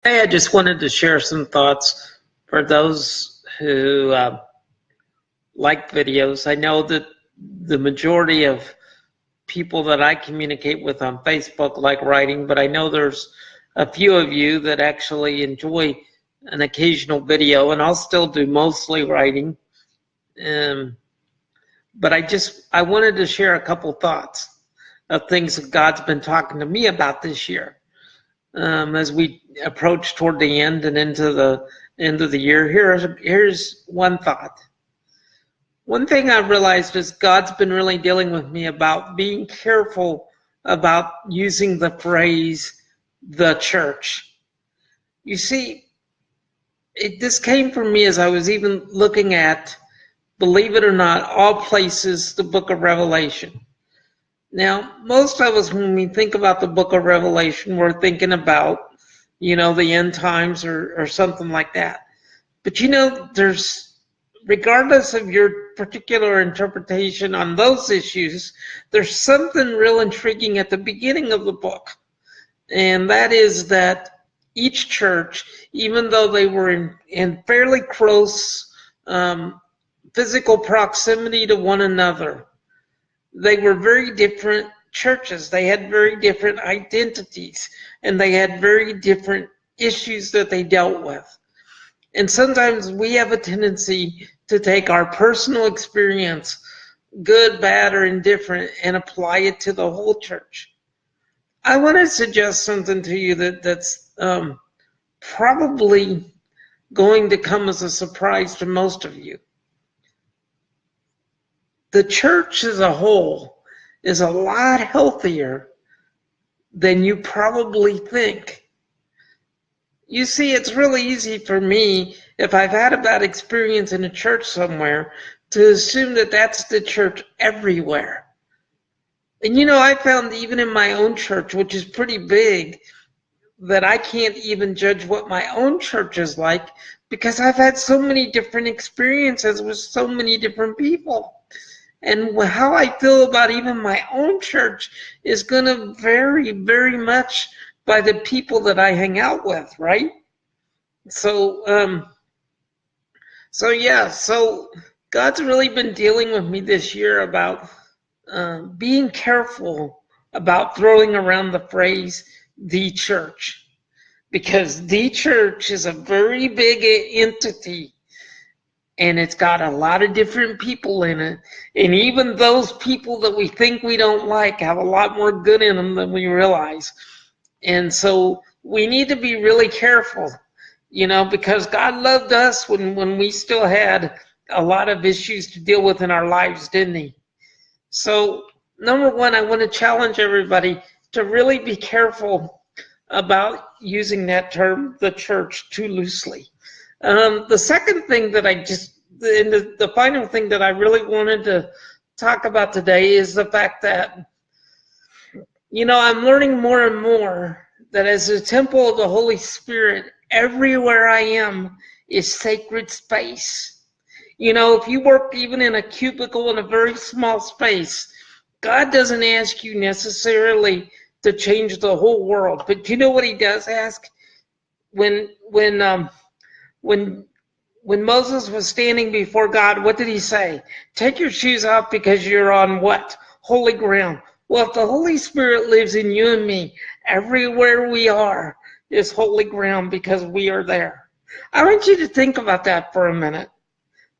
Hey, I just wanted to share some thoughts for those who like videos. I know that the majority of people that I communicate with on Facebook like writing, but I know there's a few of you that actually enjoy an occasional video, and I'll still do mostly writing. Um, but I wanted to share a couple thoughts of things that God's been talking to me about this year. As we approach toward the end and into the end of the year, here's one thought. One thing I've realized is God's been really dealing with me about being careful about using the phrase "the church." You see, this came from me as I was even looking at, believe it or not, all places, the book of Revelation. Now, most of us, when we think about the book of Revelation, we're thinking about, the end times or something like that. But regardless of your particular interpretation on those issues, there's something real intriguing at the beginning of the book. And that is that each church, even though they were in fairly close physical proximity to one another, they were very different churches. They had very different identities, and they had very different issues that they dealt with. And sometimes we have a tendency to take our personal experience, good, bad, or indifferent, and apply it to the whole church. I want to suggest something to you that's probably going to come as a surprise to most of you. The church as a whole is a lot healthier than you probably think. You see, it's really easy for me, if I've had a bad experience in a church somewhere, to assume that that's the church everywhere. And I found even in my own church, which is pretty big, that I can't even judge what my own church is like because I've had so many different experiences with so many different people. And how I feel about even my own church is going to vary very much by the people that I hang out with, right? So God's really been dealing with me this year about being careful about throwing around the phrase "the church," because the church is a very big entity. And it's got a lot of different people in it. And even those people that we think we don't like have a lot more good in them than we realize. And so we need to be really careful, because God loved us when we still had a lot of issues to deal with in our lives, didn't he? So, number one, I want to challenge everybody to really be careful about using that term, the church, too loosely. The second thing that the final thing that I really wanted to talk about today is the fact that, I'm learning more and more that as a temple of the Holy Spirit, everywhere I am is sacred space. If you work even in a cubicle in a very small space, God doesn't ask you necessarily to change the whole world. But you know what he does ask? When Moses was standing before God, what did he say? Take your shoes off because you're on what? Holy ground. Well, if the Holy Spirit lives in you and me, everywhere we are is holy ground because we are there. I want you to think about that for a minute.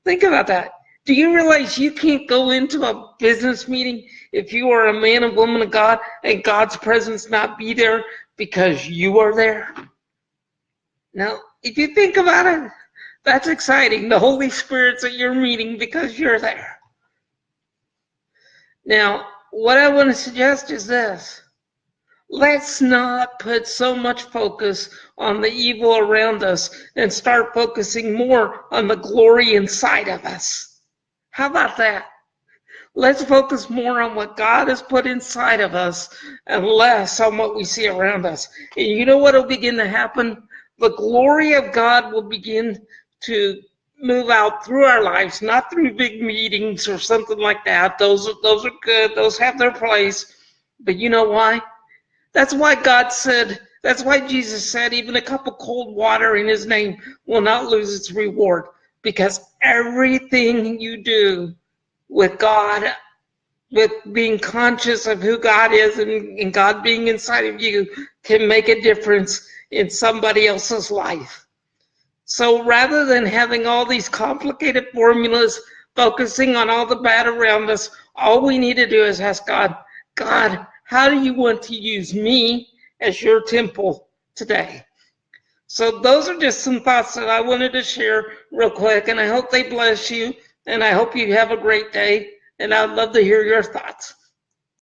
Think about that. Do you realize you can't go into a business meeting if you are a man and woman of God and God's presence not be there because you are there? Now, if you think about it, that's exciting. The Holy Spirit's at your meeting because you're there. Now, what I want to suggest is this. Let's not put so much focus on the evil around us and start focusing more on the glory inside of us. How about that? Let's focus more on what God has put inside of us and less on what we see around us. And you know what will begin to happen? The glory of God will begin to move out through our lives, not through big meetings or something like that. Those are good. Those have their place. But you know why? That's why God said That's why Jesus said even a cup of cold water in his name will not lose its reward, because everything you do with God, with being conscious of who God is and God being inside of you, can make a difference in somebody else's life. So rather than having all these complicated formulas, focusing on all the bad around us, all we need to do is ask God, God, how do you want to use me as your temple today? So those are just some thoughts that I wanted to share real quick, and I hope they bless you, and I hope you have a great day, and I'd love to hear your thoughts.